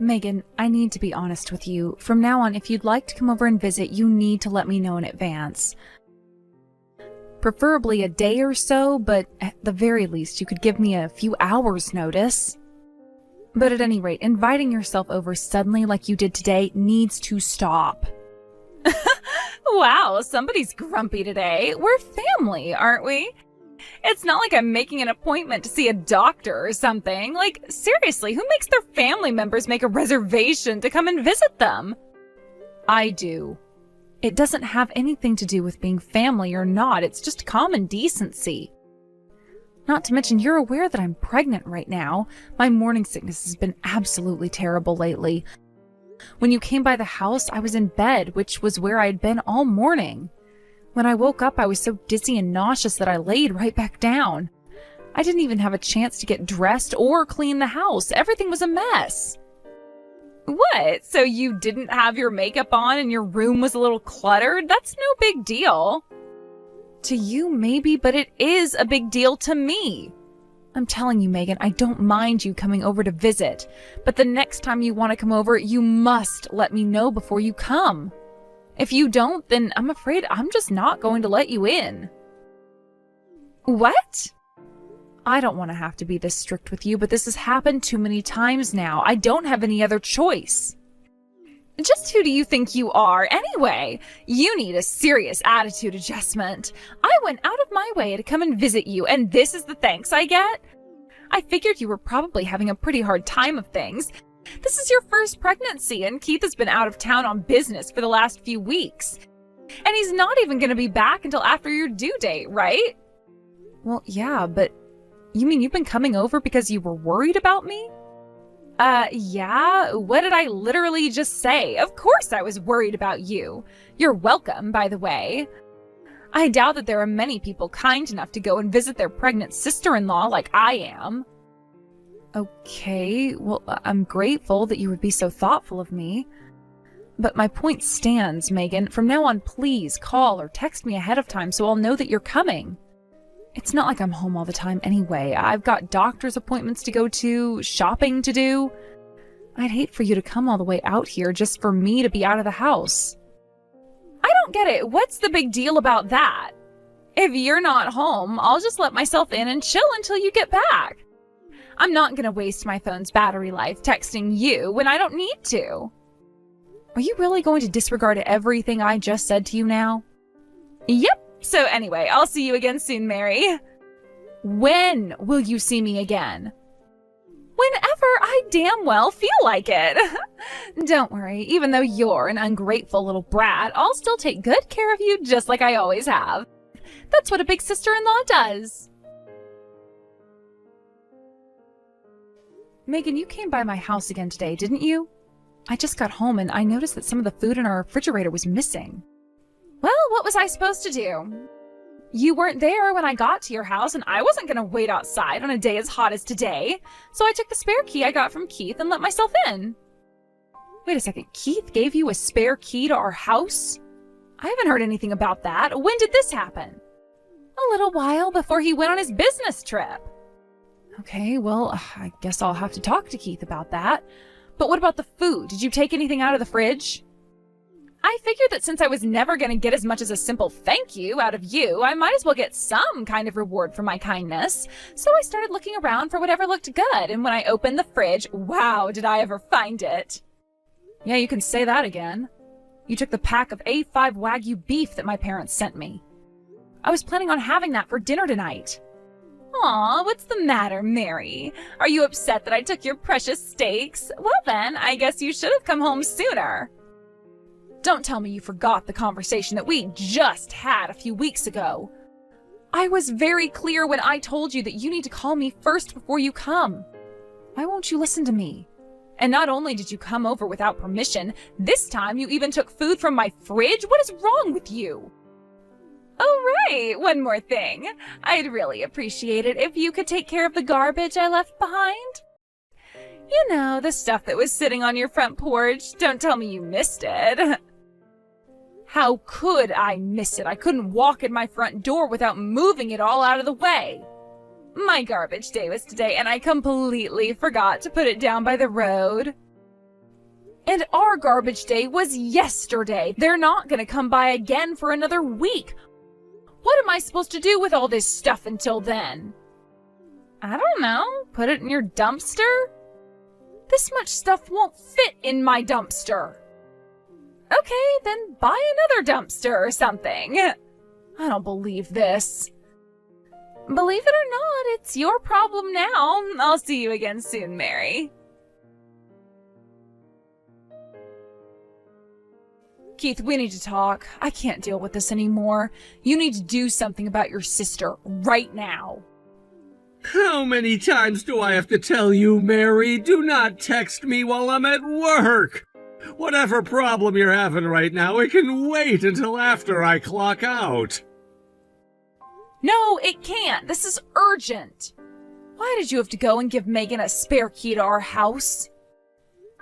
Megan, I need to be honest with you. From now on, if you'd like to come over and visit, you need to let me know in advance. Preferably a day or so, but at the very least, you could give me a few hours' notice. But at any rate, inviting yourself over suddenly like you did today needs to stop. Wow, somebody's grumpy today. We're family, aren't we? It's not like I'm making an appointment to see a doctor or something. Like, seriously, who makes their family members make a reservation to come and visit them? I do. It doesn't have anything to do with being family or not. It's just common decency. Not to mention, you're aware that I'm pregnant right now. My morning sickness has been absolutely terrible lately. When you came by the house, I was in bed, which was where I had been all morning. When I woke up, I was so dizzy and nauseous that I laid right back down. I didn't even have a chance to get dressed or clean the house. Everything was a mess. What? So you didn't have your makeup on and your room was a little cluttered? That's no big deal. To you, maybe, but it is a big deal to me. I'm telling you, Megan, I don't mind you coming over to visit, but the next time you want to come over, you must let me know before you come. If you don't, then I'm afraid I'm just not going to let you in. What? I don't want to have to be this strict with you, but this has happened too many times now. I don't have any other choice. Just who do you think you are, anyway? You need a serious attitude adjustment. I went out of my way to come and visit you, and this is the thanks I get? I figured you were probably having a pretty hard time of things. This is your first pregnancy, and Keith has been out of town on business for the last few weeks. And he's not even going to be back until after your due date, right? Well, yeah, but you mean you've been coming over because you were worried about me? Yeah? What did I literally just say? Of course I was worried about you. You're welcome, by the way. I doubt that there are many people kind enough to go and visit their pregnant sister-in-law like I am. Okay, well, I'm grateful that you would be so thoughtful of me. But my point stands, Megan. From now on, please call or text me ahead of time so I'll know that you're coming. It's not like I'm home all the time anyway. I've got doctor's appointments to go to, shopping to do. I'd hate for you to come all the way out here just for me to be out of the house. I don't get it. What's the big deal about that? If you're not home, I'll just let myself in and chill until you get back. I'm not going to waste my phone's battery life texting you when I don't need to. Are you really going to disregard everything I just said to you now? Yep. So anyway, I'll see you again soon, Mary. When will you see me again? Whenever I damn well feel like it. Don't worry, even though you're an ungrateful little brat, I'll still take good care of you just like I always have. That's what a big sister-in-law does. Megan, you came by my house again today, didn't you? I just got home and I noticed that some of the food in our refrigerator was missing. Well, what was I supposed to do? You weren't there when I got to your house, and I wasn't going to wait outside on a day as hot as today, so I took the spare key I got from Keith and let myself in. Wait a second, Keith gave you a spare key to our house? I haven't heard anything about that. When did this happen? A little while before he went on his business trip. Okay, well, I guess I'll have to talk to Keith about that. But what about the food? Did you take anything out of the fridge? I figured that since I was never going to get as much as a simple thank you out of you, I might as well get some kind of reward for my kindness. So I started looking around for whatever looked good, and when I opened the fridge, wow, did I ever find it. Yeah, you can say that again. You took the pack of A5 Wagyu beef that my parents sent me. I was planning on having that for dinner tonight. Aw, what's the matter, Mary? Are you upset that I took your precious steaks? Well then, I guess you should have come home sooner. Don't tell me you forgot the conversation that we just had a few weeks ago. I was very clear when I told you that you need to call me first before you come. Why won't you listen to me? And not only did you come over without permission, this time you even took food from my fridge? What is wrong with you? Oh, right. One more thing. I'd really appreciate it if you could take care of the garbage I left behind. You know, the stuff that was sitting on your front porch. Don't tell me you missed it. How could I miss it? I couldn't walk in my front door without moving it all out of the way. My garbage day was today, and I completely forgot to put it down by the road. And our garbage day was yesterday. They're not gonna come by again for another week. What am I supposed to do with all this stuff until then? I don't know. Put it in your dumpster? This much stuff won't fit in my dumpster. Okay, then buy another dumpster or something. I don't believe this. Believe it or not, it's your problem now. I'll see you again soon, Mary. Keith, we need to talk. I can't deal with this anymore. You need to do something about your sister right now. How many times do I have to tell you, Mary? Do not text me while I'm at work. Whatever problem you're having right now, it can wait until after I clock out. No, it can't. This is urgent. Why did you have to go and give Megan a spare key to our house?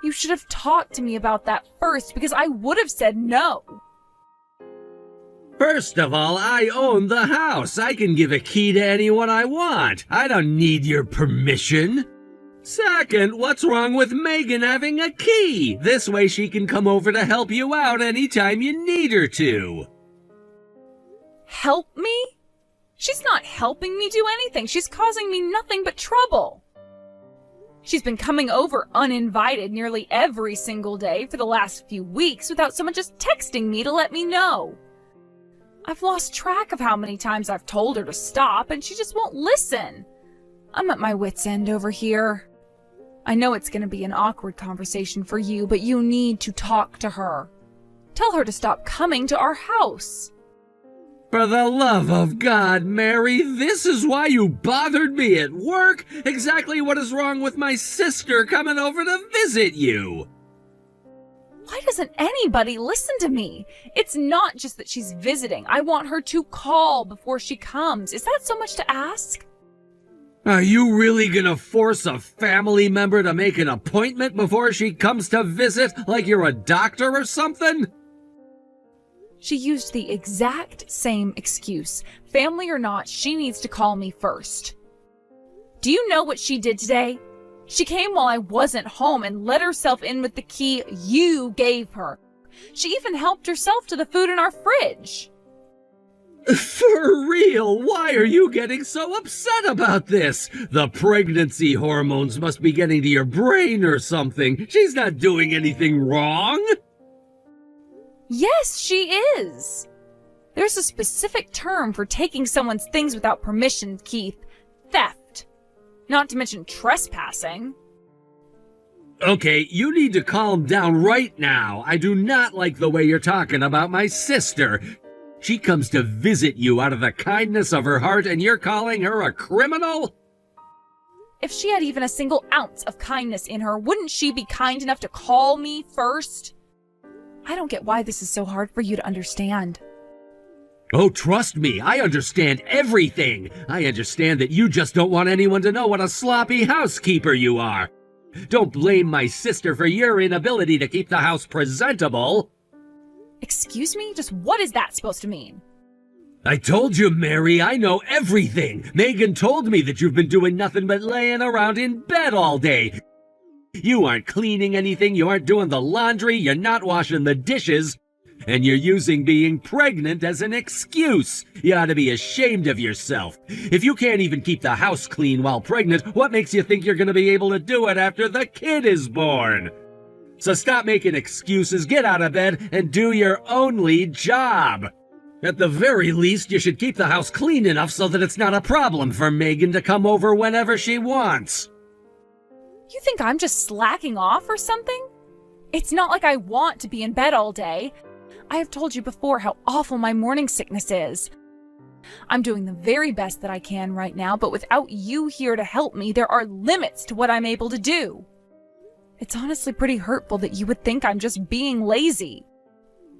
You should have talked to me about that first, because I would have said no. First of all, I own the house. I can give a key to anyone I want. I don't need your permission. Second, what's wrong with Megan having a key? This way she can come over to help you out anytime you need her to. Help me? She's not helping me do anything. She's causing me nothing but trouble. She's been coming over uninvited nearly every single day for the last few weeks without someone just texting me to let me know. I've lost track of how many times I've told her to stop, and she just won't listen. I'm at my wit's end over here. I know it's going to be an awkward conversation for you, but you need to talk to her. Tell her to stop coming to our house. For the love of God, Mary, this is why you bothered me at work? Exactly what is wrong with my sister coming over to visit you? Why doesn't anybody listen to me? It's not just that she's visiting. I want her to call before she comes. Is that so much to ask? Are you really gonna force a family member to make an appointment before she comes to visit, like you're a doctor or something? She used the exact same excuse. Family or not, she needs to call me first. Do you know what she did today? She came while I wasn't home and let herself in with the key you gave her. She even helped herself to the food in our fridge. For real, why are you getting so upset about this? The pregnancy hormones must be getting to your brain or something. She's not doing anything wrong. Yes, she is. There's a specific term for taking someone's things without permission, Keith. Theft. Not to mention trespassing. Okay, you need to calm down right now. I do not like the way you're talking about my sister. She comes to visit you out of the kindness of her heart, and you're calling her a criminal? If she had even a single ounce of kindness in her, wouldn't she be kind enough to call me first? I don't get why this is so hard for you to understand. Oh, trust me, I understand everything. I understand that you just don't want anyone to know what a sloppy housekeeper you are. Don't blame my sister for your inability to keep the house presentable. Excuse me? Just what is that supposed to mean? I told you, Mary, I know everything. Megan told me that you've been doing nothing but laying around in bed all day. You aren't cleaning anything, you aren't doing the laundry, you're not washing the dishes, and you're using being pregnant as an excuse. You ought to be ashamed of yourself. If you can't even keep the house clean while pregnant, what makes you think you're going to be able to do it after the kid is born? So stop making excuses, get out of bed, and do your only job. At the very least, you should keep the house clean enough so that it's not a problem for Megan to come over whenever she wants. You think I'm just slacking off or something? It's not like I want to be in bed all day. I have told you before how awful my morning sickness is. I'm doing the very best that I can right now, but without you here to help me, there are limits to what I'm able to do. It's honestly pretty hurtful that you would think I'm just being lazy.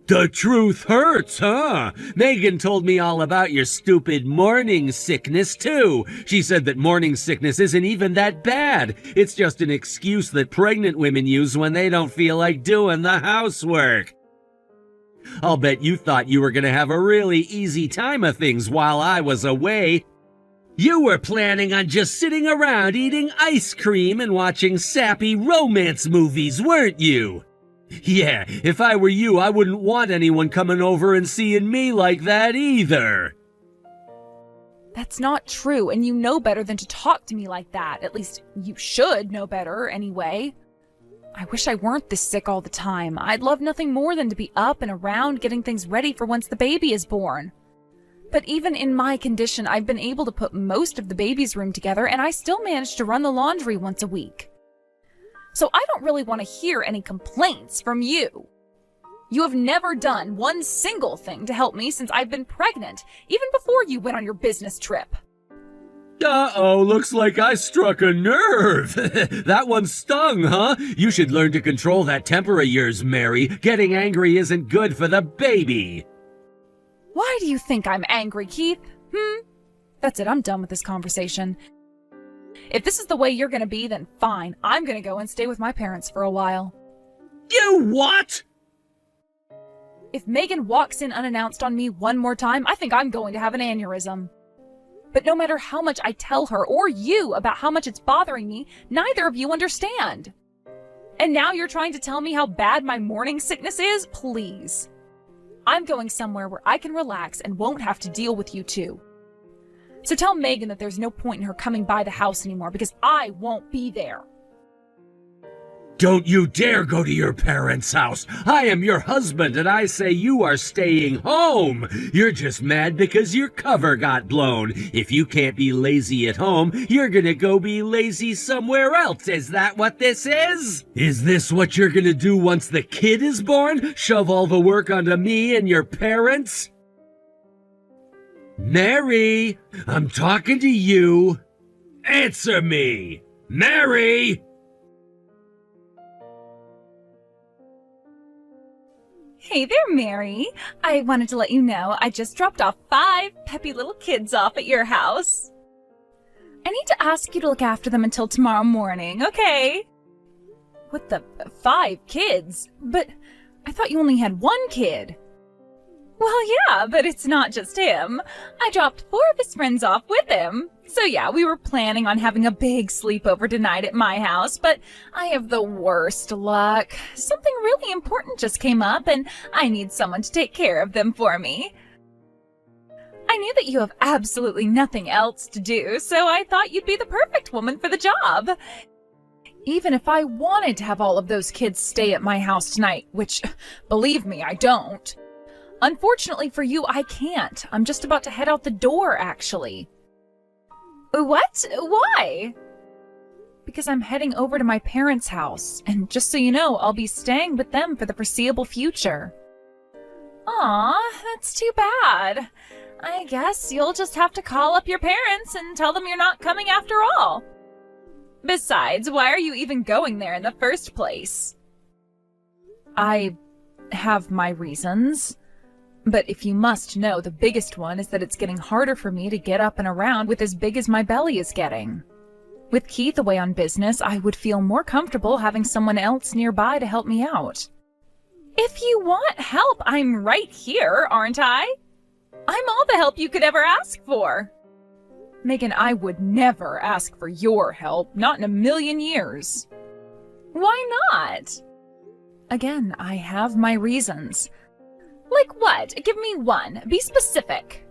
The truth hurts, huh? Megan told me all about your stupid morning sickness, too. She said that morning sickness isn't even that bad. It's just an excuse that pregnant women use when they don't feel like doing the housework. I'll bet you thought you were going to have a really easy time of things while I was away. You were planning on just sitting around eating ice cream and watching sappy romance movies, weren't you? Yeah, if I were you, I wouldn't want anyone coming over and seeing me like that either. That's not true, and you know better than to talk to me like that. At least you should know better, anyway. I wish I weren't this sick all the time. I'd love nothing more than to be up and around getting things ready for once the baby is born. But even in my condition, I've been able to put most of the baby's room together, and I still manage to run the laundry once a week. So I don't really want to hear any complaints from you. You have never done one single thing to help me since I've been pregnant, even before you went on your business trip. Uh-oh, looks like I struck a nerve. That one stung, huh? You should learn to control that temper of yours, Mary. Getting angry isn't good for the baby. Why do you think I'm angry, Keith? That's it, I'm done with this conversation. If this is the way you're gonna be, then fine. I'm gonna go and stay with my parents for a while. You what? If Megan walks in unannounced on me one more time, I think I'm going to have an aneurysm. But no matter how much I tell her or you about how much it's bothering me, neither of you understand. And now you're trying to tell me how bad my morning sickness is? Please. I'm going somewhere where I can relax and won't have to deal with you two. So tell Megan that there's no point in her coming by the house anymore because I won't be there. Don't you dare go to your parents' house. I am your husband and I say you are staying home. You're just mad because your cover got blown. If you can't be lazy at home, you're gonna go be lazy somewhere else. Is that what this is? Is this what you're gonna do once the kid is born? Shove all the work onto me and your parents? Mary, I'm talking to you. Answer me. Mary! Hey there, Mary. I wanted to let you know I just dropped off 5 peppy little kids off at your house. I need to ask you to look after them until tomorrow morning, okay? What the 5 kids? But I thought you only had 1 kid. Well, yeah, but it's not just him. I dropped 4 of his friends off with him. So yeah, we were planning on having a big sleepover tonight at my house, but I have the worst luck. Something really important just came up, and I need someone to take care of them for me. I knew that you have absolutely nothing else to do, so I thought you'd be the perfect woman for the job. Even if I wanted to have all of those kids stay at my house tonight, which, believe me, I don't. Unfortunately for you, I can't. I'm just about to head out the door, actually. What? Why? Because I'm heading over to my parents' house, and just so you know, I'll be staying with them for the foreseeable future. Aw, that's too bad. I guess you'll just have to call up your parents and tell them you're not coming after all. Besides, why are you even going there in the first place? I have my reasons. But if you must know, the biggest one is that it's getting harder for me to get up and around with as big as my belly is getting. With Keith away on business, I would feel more comfortable having someone else nearby to help me out. If you want help, I'm right here, aren't I? I'm all the help you could ever ask for. Megan, I would never ask for your help, not in a million years. Why not? Again, I have my reasons. Like what? Give me one. Be specific.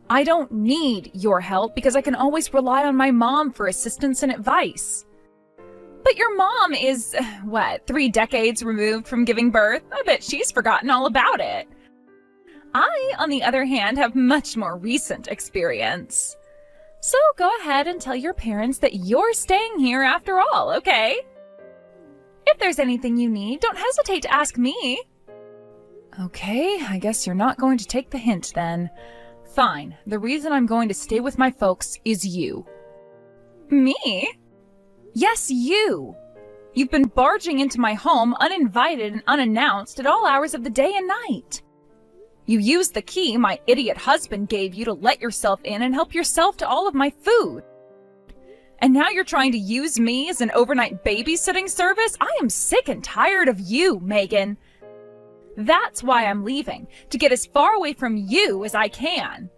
I don't need your help because I can always rely on my mom for assistance and advice. But your mom is, 3 decades removed from giving birth? I bet she's forgotten all about it. I, on the other hand, have much more recent experience. So go ahead and tell your parents that you're staying here after all, okay? If there's anything you need, don't hesitate to ask me. Okay, I guess you're not going to take the hint then. Fine, the reason I'm going to stay with my folks is you. Me? Yes, you! You've been barging into my home uninvited and unannounced at all hours of the day and night. You used the key my idiot husband gave you to let yourself in and help yourself to all of my food. And now you're trying to use me as an overnight babysitting service? I am sick and tired of you, Megan. That's why I'm leaving, to get as far away from you as I can.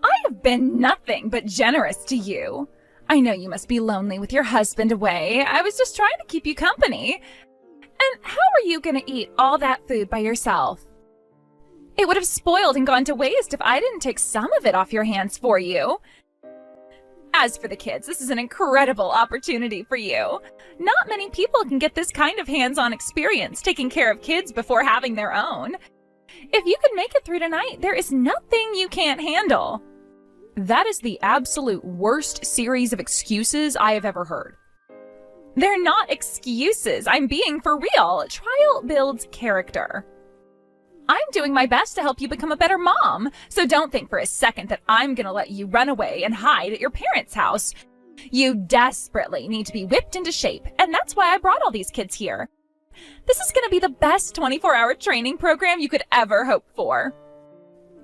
I have been nothing but generous to you. I know you must be lonely with your husband away. I was just trying to keep you company. And how are you gonna eat all that food by yourself? It would have spoiled and gone to waste if I didn't take some of it off your hands for you. As for the kids, this is an incredible opportunity for you. Not many people can get this kind of hands-on experience taking care of kids before having their own. If you can make it through tonight, there is nothing you can't handle. That is the absolute worst series of excuses I have ever heard. They're not excuses. I'm being for real. Trial builds character. I'm doing my best to help you become a better mom, so don't think for a second that I'm gonna let you run away and hide at your parents' house. You desperately need to be whipped into shape, and that's why I brought all these kids here. This is gonna be the best 24-hour training program you could ever hope for.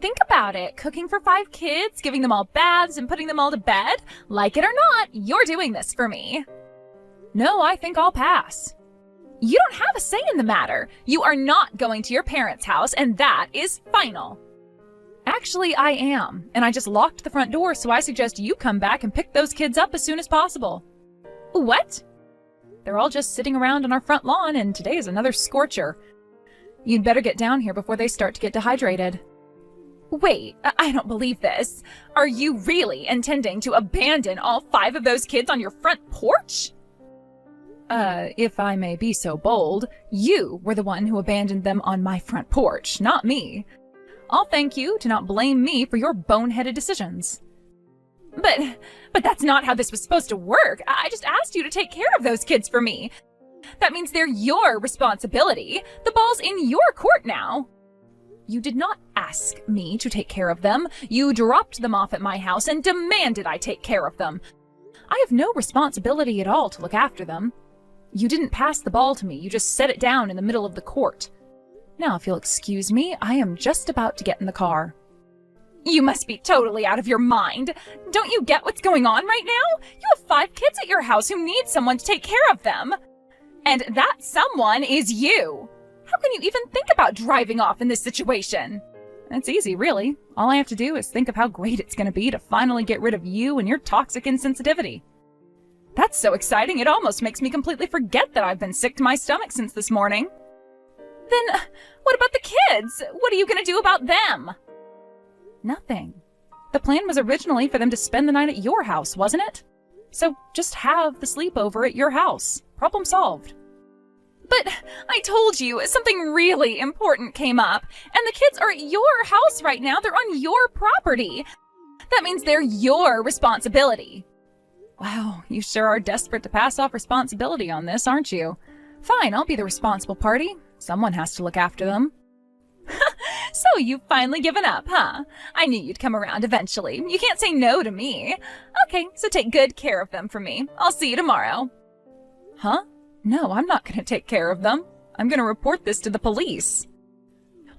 Think about it. Cooking for 5 kids, giving them all baths, and putting them all to bed. Like it or not, you're doing this for me. No, I think I'll pass. You don't have a say in the matter. You are not going to your parents' house, and that is final. Actually, I am, and I just locked the front door, so I suggest you come back and pick those kids up as soon as possible. What? They're all just sitting around on our front lawn, and today is another scorcher. You'd better get down here before they start to get dehydrated. Wait, I don't believe this. Are you really intending to abandon all 5 of those kids on your front porch? If I may be so bold, you were the one who abandoned them on my front porch, not me. I'll thank you to not blame me for your boneheaded decisions. But that's not how this was supposed to work. I just asked you to take care of those kids for me. That means they're your responsibility. The ball's in your court now. You did not ask me to take care of them. You dropped them off at my house and demanded I take care of them. I have no responsibility at all to look after them. You didn't pass the ball to me. You just set it down in the middle of the court. Now, if you'll excuse me, I am just about to get in the car. You must be totally out of your mind. Don't you get what's going on right now? You have 5 kids at your house who need someone to take care of them. And that someone is you. How can you even think about driving off in this situation? It's easy, really. All I have to do is think of how great it's going to be to finally get rid of you and your toxic insensitivity. That's so exciting, it almost makes me completely forget that I've been sick to my stomach since this morning. Then, what about the kids? What are you going to do about them? Nothing. The plan was originally for them to spend the night at your house, wasn't it? So just have the sleepover at your house. Problem solved. But I told you, something really important came up, and the kids are at your house right now. They're on your property. That means they're your responsibility. Wow, you sure are desperate to pass off responsibility on this, aren't you? Fine, I'll be the responsible party. Someone has to look after them. So you've finally given up, huh? I knew you'd come around eventually. You can't say no to me. Okay, so take good care of them for me. I'll see you tomorrow. Huh? No, I'm not going to take care of them. I'm going to report this to the police.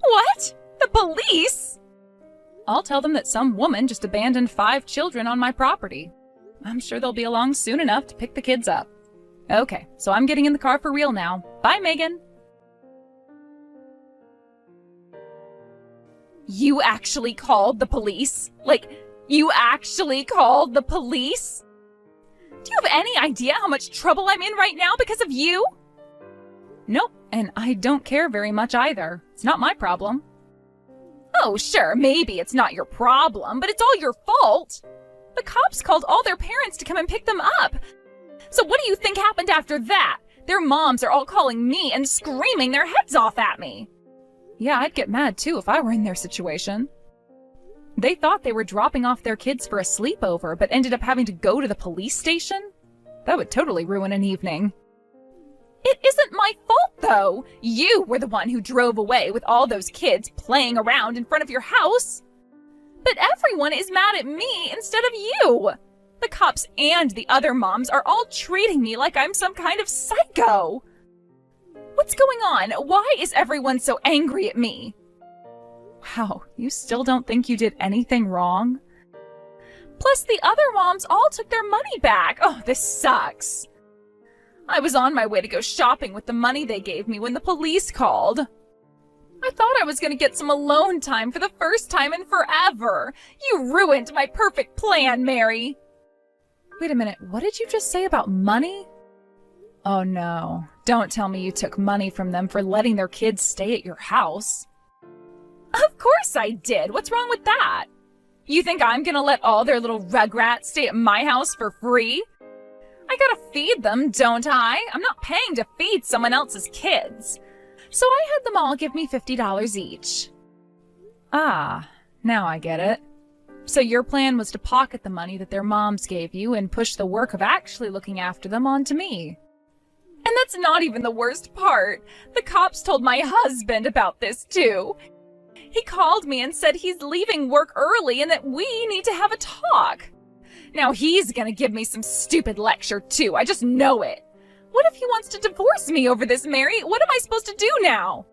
What? The police? I'll tell them that some woman just abandoned 5 children on my property. I'm sure they'll be along soon enough to pick the kids up. Okay, so I'm getting in the car for real now. Bye, Megan. You actually called the police? Like, you actually called the police? Do you have any idea how much trouble I'm in right now because of you? Nope, and I don't care very much either. It's not my problem. Oh, sure, maybe it's not your problem, but it's all your fault. The cops called all their parents to come and pick them up. So what do you think happened after that? Their moms are all calling me and screaming their heads off at me. Yeah, I'd get mad too if I were in their situation. They thought they were dropping off their kids for a sleepover, but ended up having to go to the police station? That would totally ruin an evening. It isn't my fault, though. You were the one who drove away with all those kids playing around in front of your house. But everyone is mad at me instead of you. The cops and the other moms are all treating me like I'm some kind of psycho. What's going on? Why is everyone so angry at me? Wow, you still don't think you did anything wrong? Plus, the other moms all took their money back. Oh, this sucks. I was on my way to go shopping with the money they gave me when the police called. I thought I was going to get some alone time for the first time in forever. You ruined my perfect plan, Mary. Wait a minute, what did you just say about money? Oh no, don't tell me you took money from them for letting their kids stay at your house. Of course I did. What's wrong with that? You think I'm gonna let all their little rugrats stay at my house for free? I gotta feed them, don't I? I'm not paying to feed someone else's kids. So I had them all give me $50 each. Ah, now I get it. So your plan was to pocket the money that their moms gave you and push the work of actually looking after them onto me. And that's not even the worst part. The cops told my husband about this too. He called me and said he's leaving work early and that we need to have a talk. Now he's gonna give me some stupid lecture too, I just know it. What if he wants to divorce me over this, Mary? What am I supposed to do now?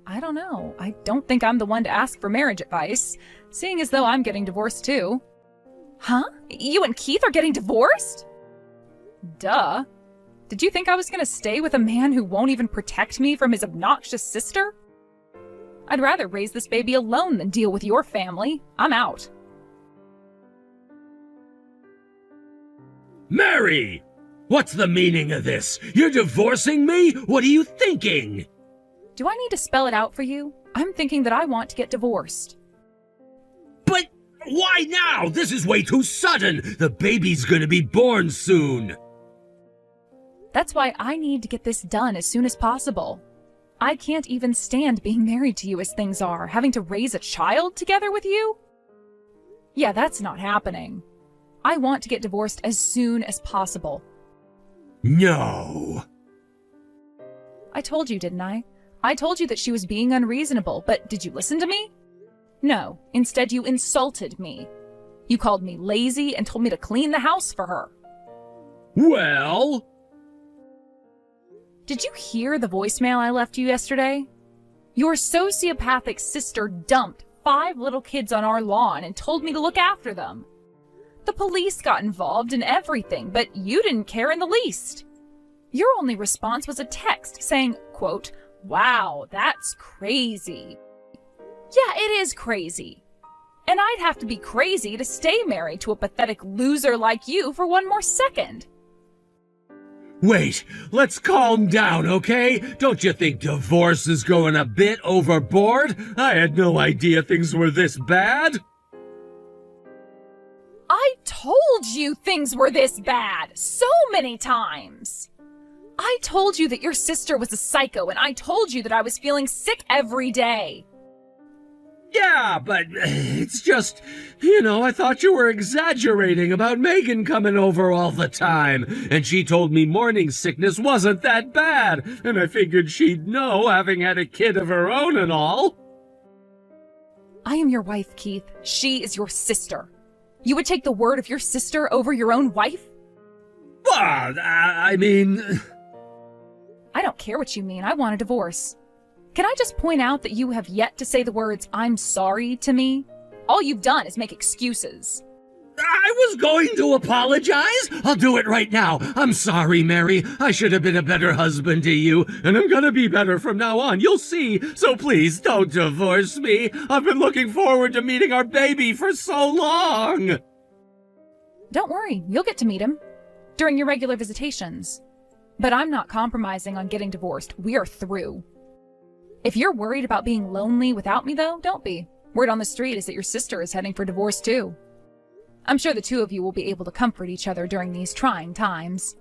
I don't know. I don't think I'm the one to ask for marriage advice, seeing as though I'm getting divorced too. Huh? You and Keith are getting divorced? Duh. Did you think I was gonna stay with a man who won't even protect me from his obnoxious sister? I'd rather raise this baby alone than deal with your family. I'm out. Mary! What's the meaning of this? You're divorcing me? What are you thinking? Do I need to spell it out for you? I'm thinking that I want to get divorced. But why now? This is way too sudden. The baby's gonna be born soon. That's why I need to get this done as soon as possible. I can't even stand being married to you as things are, having to raise a child together with you. Yeah, that's not happening. I want to get divorced as soon as possible. No. I told you, didn't I? I told you that she was being unreasonable, but did you listen to me? No, instead you insulted me. You called me lazy and told me to clean the house for her. Well? Did you hear the voicemail I left you yesterday? Your sociopathic sister dumped 5 little kids on our lawn and told me to look after them. The police got involved in everything, but you didn't care in the least. Your only response was a text saying, quote, "Wow, that's crazy." Yeah, it is crazy. And I'd have to be crazy to stay married to a pathetic loser like you for one more second. Wait, let's calm down, okay? Don't you think divorce is going a bit overboard? I had no idea things were this bad. I told you things were this bad so many times. I told you that your sister was a psycho, and I told you that I was feeling sick every day. Yeah, but it's just, I thought you were exaggerating about Megan coming over all the time. And she told me morning sickness wasn't that bad. And I figured she'd know, having had a kid of her own and all. I am your wife, Keith. She is your sister. You would take the word of your sister over your own wife? Well, I mean... I don't care what you mean. I want a divorce. Can I just point out that you have yet to say the words, "I'm sorry" to me? All you've done is make excuses. I was going to apologize. I'll do it right now. I'm sorry, Mary. I should have been a better husband to you, and I'm gonna be better from now on. You'll see. So please don't divorce me. I've been looking forward to meeting our baby for so long. Don't worry. You'll get to meet him during your regular visitations. But I'm not compromising on getting divorced. We are through. If you're worried about being lonely without me, though, don't be. Word on the street is that your sister is heading for divorce, too. I'm sure the two of you will be able to comfort each other during these trying times.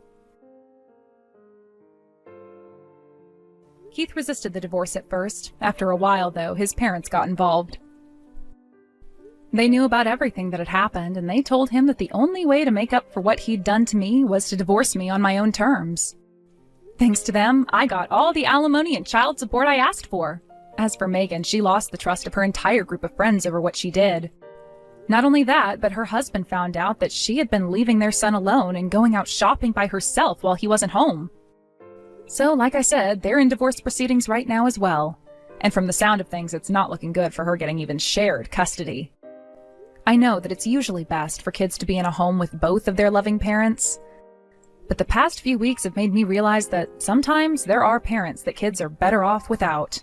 Keith resisted the divorce at first. After a while, though, his parents got involved. They knew about everything that had happened, and they told him that the only way to make up for what he'd done to me was to divorce me on my own terms. Thanks to them, I got all the alimony and child support I asked for. As for Megan, she lost the trust of her entire group of friends over what she did. Not only that, but her husband found out that she had been leaving their son alone and going out shopping by herself while he wasn't home. So, like I said, they're in divorce proceedings right now as well. And from the sound of things, it's not looking good for her getting even shared custody. I know that it's usually best for kids to be in a home with both of their loving parents. But the past few weeks have made me realize that sometimes there are parents that kids are better off without.